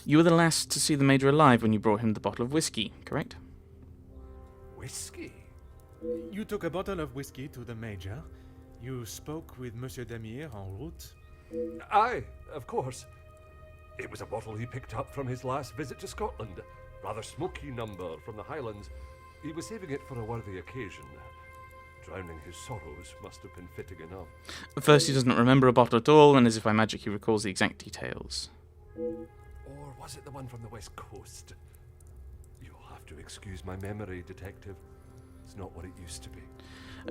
You were the last to see the Major alive when you brought him the bottle of whiskey, correct? Whiskey? You took a bottle of whiskey to the Major. You spoke with Monsieur Demire en route. Aye, of course. It was a bottle he picked up from his last visit to Scotland. Rather smoky number from the Highlands. He was saving it for a worthy occasion. Drowning his sorrows must have been fitting enough. At first he doesn't remember a bottle at all, and as if by magic he recalls the exact details. Or was it the one from the West Coast? You'll have to excuse my memory, Detective. It's not what it used to be.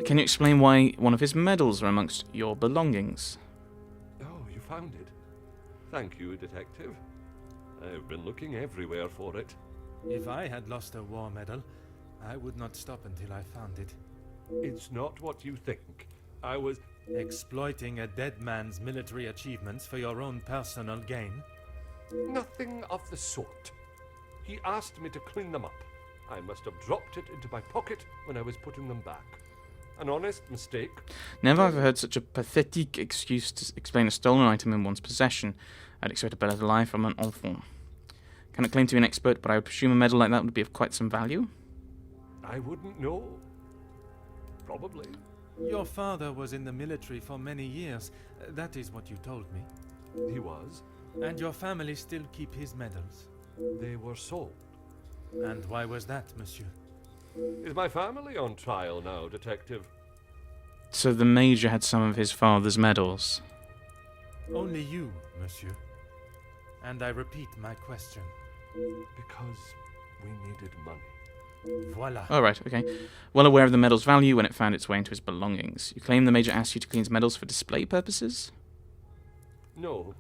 Can you explain why one of his medals are amongst your belongings? Oh, you found it. Thank you, Detective. I've been looking everywhere for it. If I had lost a war medal, I would not stop until I found it. It's not what you think. I was exploiting a dead man's military achievements for your own personal gain? Nothing of the sort. He asked me to clean them up. I must have dropped it into my pocket when I was putting them back. An honest mistake. Never have I heard such a pathetic excuse to explain a stolen item in one's possession. I'd expect a better life from an enfant. Cannot claim to be an expert, but I would presume a medal like that would be of quite some value. I wouldn't know. Probably. Your father was in the military for many years. That is what you told me. He was. And your family still keep his medals? They were sold. And why was that, monsieur? Is my family on trial now, Detective? So the Major had some of his father's medals. Only you, monsieur. And I repeat my question. Because we needed money. Voila. Oh, right, okay. Well aware of the medal's value when it found its way into his belongings. You claim the Major asked you to clean his medals for display purposes? No.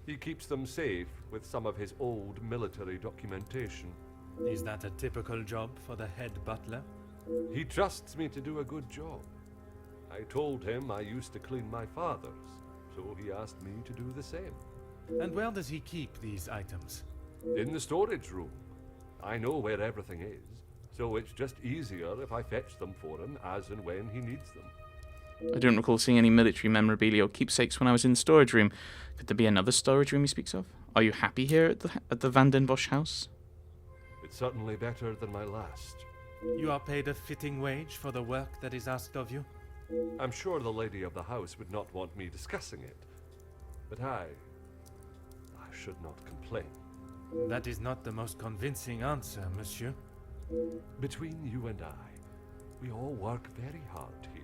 He keeps them safe with some of his old military documentation. Is that a typical job for the head butler? He trusts me to do a good job. I told him I used to clean my father's, so he asked me to do the same. And where does he keep these items? In the storage room. I know where everything is, so it's just easier if I fetch them for him as and when he needs them. I don't recall seeing any military memorabilia or keepsakes when I was in the storage room. Could there be another storage room he speaks of? Are you happy here at the Van den Bosch house? It's certainly better than my last. You are paid a fitting wage for the work that is asked of you? I'm sure the lady of the house would not want me discussing it. But I should not complain. That is not the most convincing answer, monsieur. Between you and I, we all work very hard here.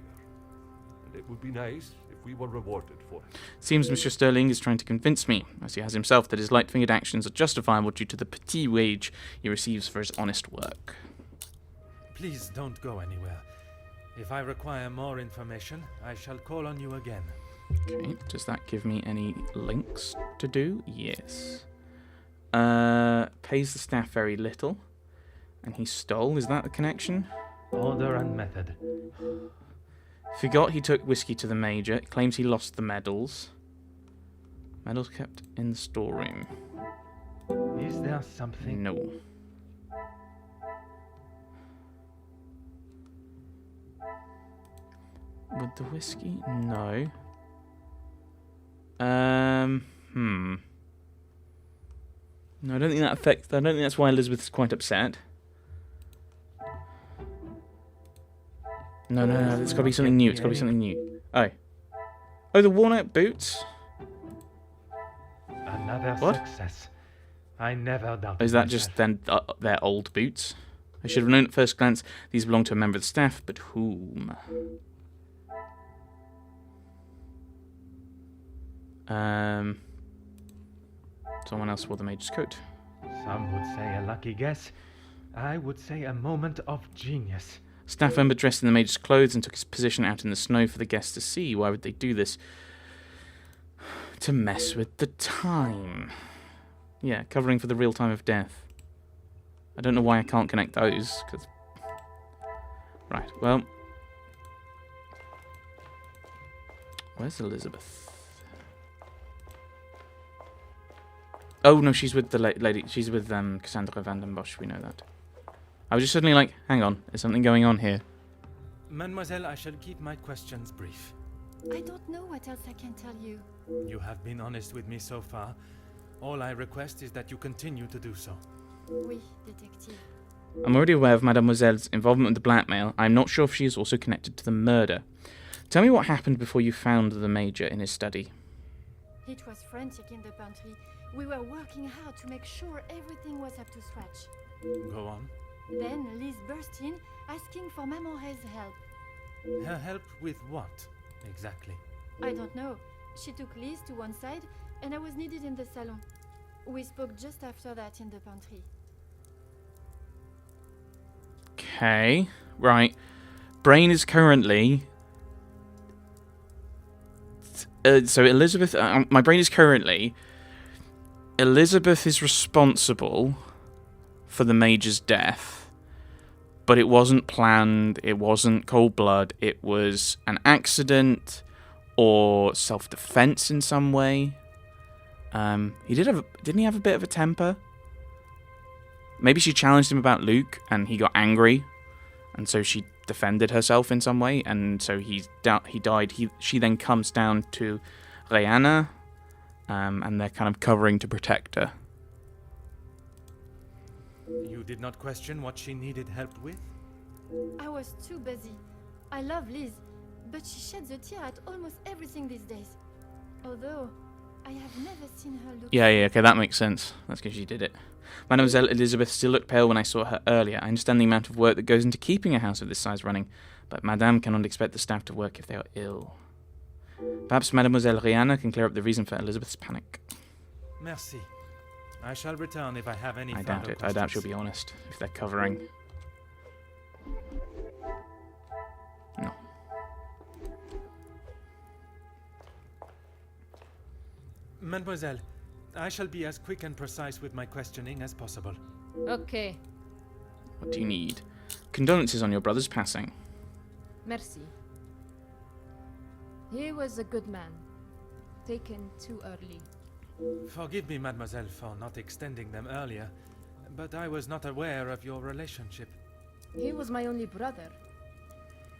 And it would be nice if we were rewarded for it. Seems Monsieur Sterling is trying to convince me, as he has himself, that his light-fingered actions are justifiable due to the petit wage he receives for his honest work. Please don't go anywhere. If I require more information, I shall call on you again. Okay, does that give me any links to do? Yes. Pays the staff very little. And he stole, is that the connection? Order and method. Forgot he took whiskey to the Major. Claims he lost the medals. Medals kept in the storeroom. Is there something? No. With the whiskey? No. No, I don't think that affects. I don't think that's why Elizabeth's quite upset. No, it's got to be something new. It's got to be something new. Oh, the worn-out boots. Another What? success. I never doubted. Is that just then their old boots? I should have known at first glance these belong to a member of the staff, but whom? Someone else wore the Major's coat. Some would say a lucky guess. I would say a moment of genius. Staff member dressed in the Major's clothes and took his position out in the snow for the guests to see. Why would they do this? To mess with the time. Yeah, covering for the real time of death. I don't know why I can't connect those, because... Right, well... Where's Elizabeth? Oh, no, she's with the lady. She's with Cassandra Van den Bosch, we know that. I was just suddenly like, hang on, there's something going on here. Mademoiselle, I shall keep my questions brief. I don't know what else I can tell you. You have been honest with me so far. All I request is that you continue to do so. Oui, detective. I'm already aware of Mademoiselle's involvement with the blackmail. I'm not sure if she is also connected to the murder. Tell me what happened before you found the Major in his study. It was frantic in the pantry. We were working hard to make sure everything was up to scratch. Go on. Then Liz burst in, asking for Mamore's help. Her help with what, exactly? I don't know. She took Liz to one side, and I was needed in the salon. We spoke just after that in the pantry. Okay, right. Brain is currently... so Elizabeth... my brain is currently... Elizabeth is responsible for the Major's death, but it wasn't planned, it wasn't cold blood, it was an accident or self-defense in some way. Didn't he have a bit of a temper? Maybe she challenged him about Luke and he got angry, and so she defended herself in some way, and so he died. She then comes down to Rihanna, and they're kind of covering to protect her. You did not question what she needed help with? I was too busy. I love Liz, but she sheds a tear at almost everything these days. Although, I have never seen her look... Yeah, okay, that makes sense. That's because she did it. Mademoiselle Elizabeth still looked pale when I saw her earlier. I understand the amount of work that goes into keeping a house of this size running, but Madame cannot expect the staff to work if they are ill. Perhaps Mademoiselle Rihanna can clear up the reason for Elizabeth's panic. Merci. I shall return if I have any I further doubt it. I doubt questions. she'll be honest if they're covering. No. Mademoiselle, I shall be as quick and precise with my questioning as possible. Okay, What do you need? Condolences on your brother's passing. merci. He was a good man. Taken too early. Forgive me, mademoiselle, for not extending them earlier, but I was not aware of your relationship. He was my only brother.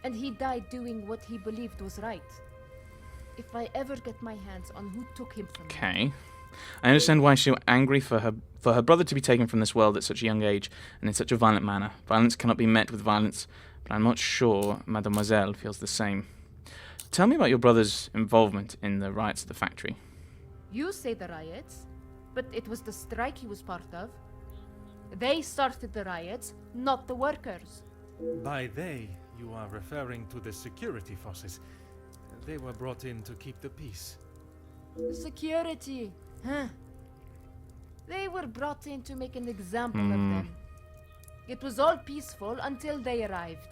And he died doing what he believed was right. If I ever get my hands on who took him from me... Okay. I understand why she was angry for her brother to be taken from this world at such a young age and in such a violent manner. Violence cannot be met with violence, but I'm not sure Mademoiselle feels the same. Tell me about your brother's involvement in the riots at the factory. You say the riots, but it was the strike he was part of. They started the riots, not the workers. By they, you are referring to the security forces. They were brought in to keep the peace. Security, huh? They were brought in to make an example of them. It was all peaceful until they arrived.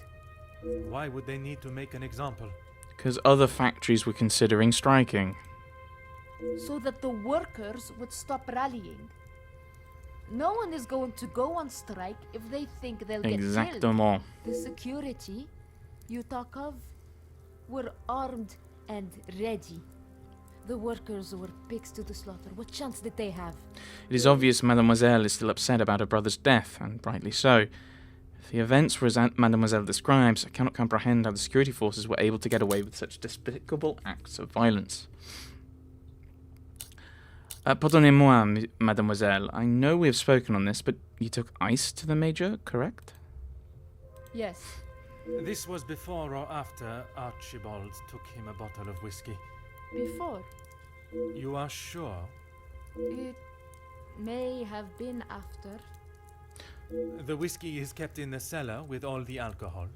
Why would they need to make an example? Because other factories were considering striking. So that the workers would stop rallying. No one is going to go on strike if they think they'll get killed. Exactement. The security you talk of were armed and ready. The workers were pigs to the slaughter. What chance did they have? It is obvious Mademoiselle is still upset about her brother's death, and rightly so. If the events were as Mademoiselle describes, I cannot comprehend how the security forces were able to get away with such despicable acts of violence. Pardonnez-moi, Mademoiselle. I know we have spoken on this, but you took ice to the Major, correct? Yes. This was before or after Archibald took him a bottle of whiskey. Before. You are sure? It may have been after. The whiskey is kept in the cellar with all the alcohol.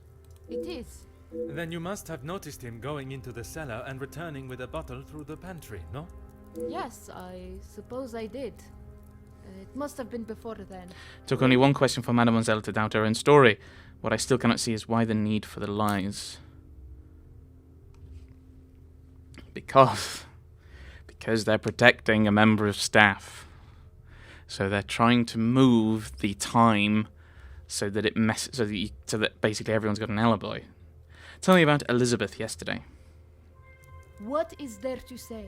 It is. Then you must have noticed him going into the cellar and returning with a bottle through the pantry, no? Yes, I suppose I did. It must have been before then. Took only one question for Mademoiselle to doubt her own story. What I still cannot see is why the need for the lies. Because they're protecting a member of staff. So they're trying to move the time so that it so that basically everyone's got an alibi. Tell me about Elizabeth yesterday. What is there to say?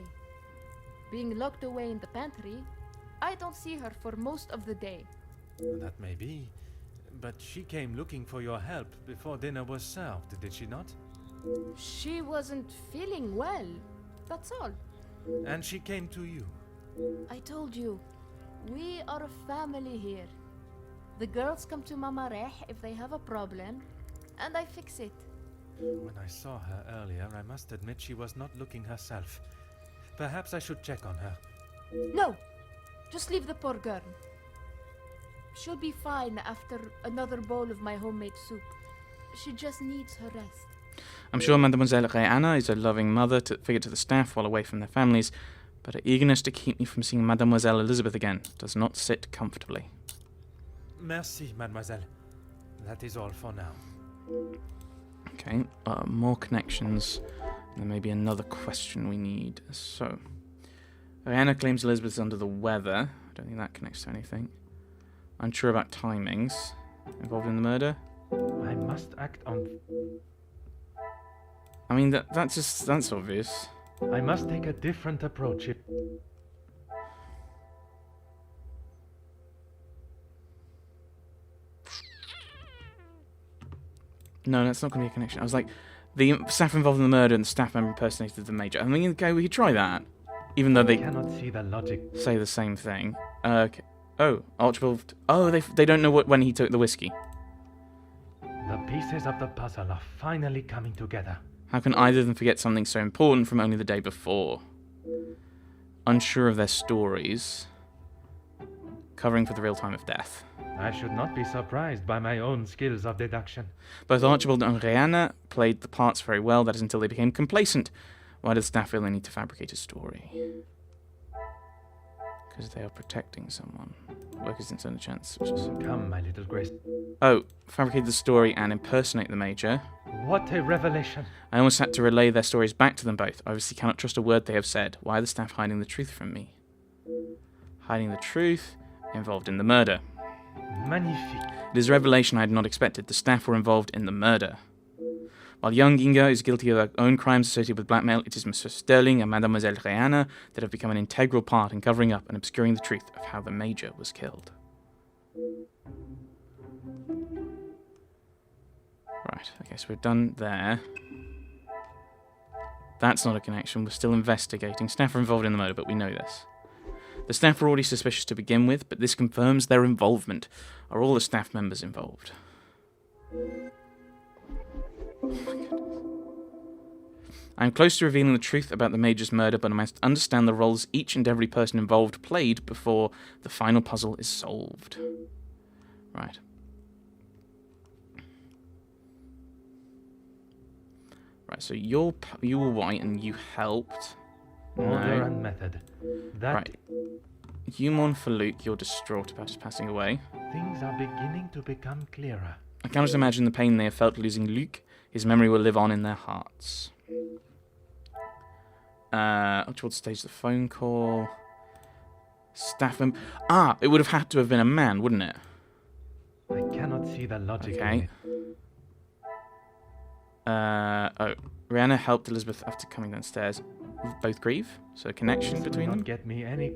Being locked away in the pantry, I don't see her for most of the day. That may be. But she came looking for your help before dinner was served, did she not? She wasn't feeling well. That's all. And she came to you. I told you, we are a family here. The girls come to Mama Reh if they have a problem, and I fix it. When I saw her earlier, I must admit she was not looking herself. Perhaps I should check on her. No! Just leave the poor girl. She'll be fine after another bowl of my homemade soup. She just needs her rest. I'm sure Mademoiselle Reanna is a loving mother figure to the staff while away from their families, but her eagerness to keep me from seeing Mademoiselle Elizabeth again does not sit comfortably. Merci, mademoiselle. That is all for now. Okay, more connections. There may be another question we need. So, Reanna claims Elizabeth's under the weather. I don't think that connects to anything. Unsure about timings. Involved in the murder? I must act on... I mean, that's obvious. I must take a different approach if... No, that's not going to be a connection. I was like, the staff involved in the murder and the staff member impersonated the major. I mean, okay, we could try that. Even though they cannot see the logic. Say the same thing. Okay. Oh, Archibald. Oh, they don't know when he took the whiskey. The pieces of the puzzle are finally coming together. How can either of them forget something so important from only the day before? Unsure of their stories. Covering for the real time of death. I should not be surprised by my own skills of deduction. Both Archibald and Reanna played the parts very well, that is until they became complacent. Why does the staff feel they need to fabricate a story? Because they are protecting someone. Workers didn't stand a chance. Come, my little Grace. Oh, fabricate the story and impersonate the major. What a revelation. I almost had to relay their stories back to them both. I obviously cannot trust a word they have said. Why are the staff hiding the truth from me? Hiding the truth? Involved in the murder. Magnifique. It is a revelation I had not expected. The staff were involved in the murder. While young Inga is guilty of her own crimes associated with blackmail, it is Monsieur Sterling and Mademoiselle Reanna that have become an integral part in covering up and obscuring the truth of how the Major was killed. Right, okay, so we're done there. That's not a connection, we're still investigating. Staff are involved in the murder, but we know this. The staff were already suspicious to begin with, but this confirms their involvement. Are all the staff members involved? Oh my goodness. I am close to revealing the truth about the Major's murder, but I must understand the roles each and every person involved played before the final puzzle is solved. Right. Right, so you were white and you helped. Order and method. That right. You mourn for Luke, you're distraught about his passing away. Things are beginning to become clearer. I cannot imagine the pain they have felt losing Luke. His memory will live on in their hearts. Archibald staged the phone call. Staff member. Ah, it would have had to have been a man, wouldn't it? I cannot see the logic in Okay. it. Oh, Rihanna helped Elizabeth after coming downstairs. Both grieve, so a connection This between will them. not get me any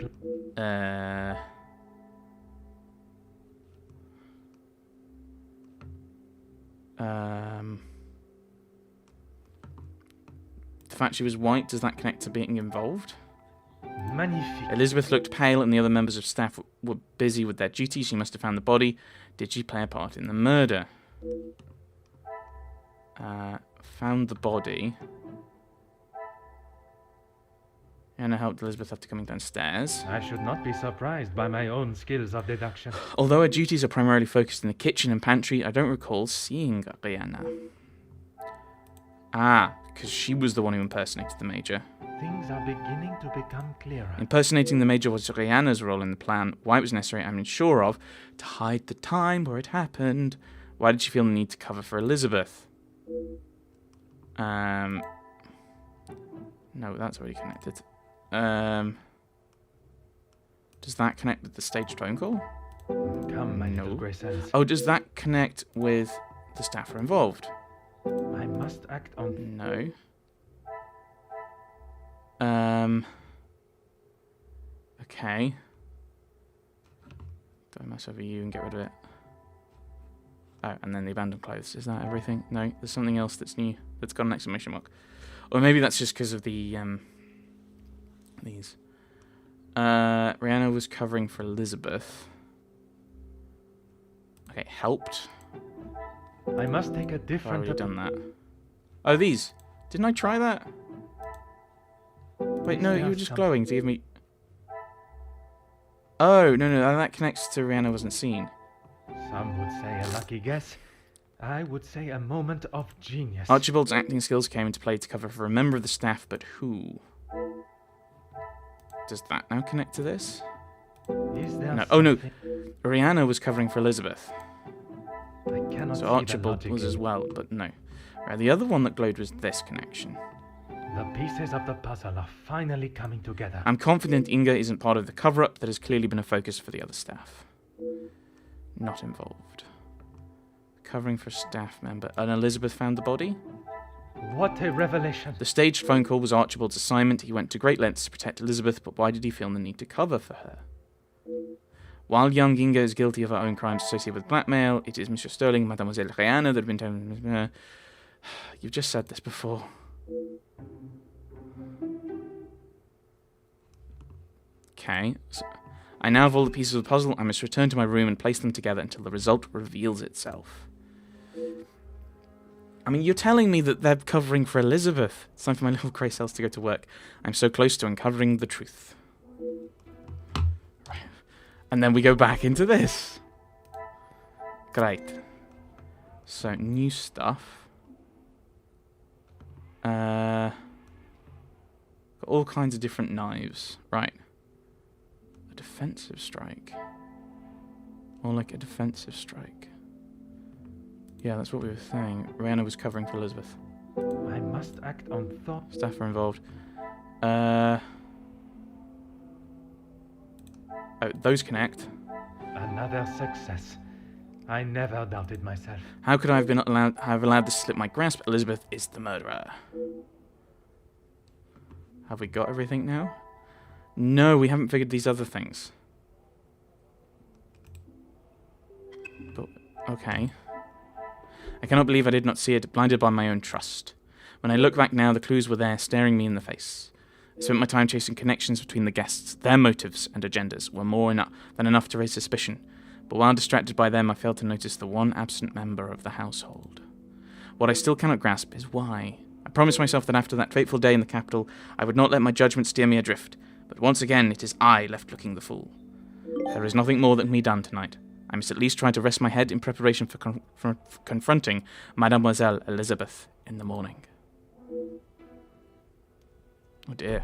The fact she was white, does that connect to being involved? Magnifique. Elizabeth looked pale and the other members of staff were busy with their duties. She must have found the body. Did she play a part in the murder? Found the body. Anna helped Elizabeth after coming downstairs. I should not be surprised by my own skills of deduction. Although her duties are primarily focused in the kitchen and pantry, I don't recall seeing Rihanna. Ah, because she was the one who impersonated the Major. Things are beginning to become clearer. Impersonating the Major was Rihanna's role in the plan. Why it was necessary, I'm unsure of. To hide the time where it happened. Why did she feel the need to cover for Elizabeth? No, that's already connected. Does that connect with the staged phone call? Come, my little No. Grace Ellis. Oh, does that connect with the staff are involved? I must act on... No. Okay. Do I mouse over you and get rid of it? Oh, and then the abandoned clothes. Is that everything? No, there's something else that's new. that's got an exclamation mark. Or maybe that's just because of the these. Rihanna was covering for Elizabeth. Okay, helped. I must take a I've different already done that. Oh, these. Didn't I try that? Wait, no, you were just glowing to give me... Oh, no, that connects to Rihanna wasn't seen. Some would say a lucky guess. I would say a moment of genius. Archibald's acting skills came into play to cover for a member of the staff, but who? Does that now connect to this? Is there No. Oh, no. something- Rihanna was covering for Elizabeth. I cannot see So the Archibald logic was in- as well, but no. Right, the other one that glowed was this connection. The pieces of the puzzle are finally coming together. I'm confident Inga isn't part of the cover-up that has clearly been a focus for the other staff. Not involved. Covering for a staff member. And Elizabeth found the body? What a revelation. The staged phone call was Archibald's assignment. He went to great lengths to protect Elizabeth, but why did he feel the need to cover for her? While young Inga is guilty of her own crimes associated with blackmail, it is Mr. Sterling and Mademoiselle Rihanna that have been told... You've just said this before. Okay. So I now have all the pieces of the puzzle. I must return to my room and place them together until the result reveals itself. I mean, you're telling me that they're covering for Elizabeth. It's time for my little grey cells to go to work. I'm so close to uncovering the truth. Right. And then we go back into this. Great. So, new stuff. Got all kinds of different knives. Right. A defensive strike. More like a defensive strike. Yeah, that's what we were saying. Rihanna was covering for Elizabeth. I must act on thought. Staff are involved. Oh, those connect. Another success. I never doubted myself. How could I have allowed this to slip my grasp? Elizabeth is the murderer. Have we got everything now? No, we haven't figured these other things. But, okay. I cannot believe I did not see it, blinded by my own trust. When I look back now, the clues were there, staring me in the face. I spent my time chasing connections between the guests. Their motives and agendas were more than enough to raise suspicion. But while distracted by them, I failed to notice the one absent member of the household. What I still cannot grasp is why. I promised myself that after that fateful day in the capital, I would not let my judgment steer me adrift. But once again, it is I left looking the fool. There is nothing more that can be done tonight. I must at least try to rest my head in preparation for confronting Mademoiselle Elizabeth in the morning. Oh dear.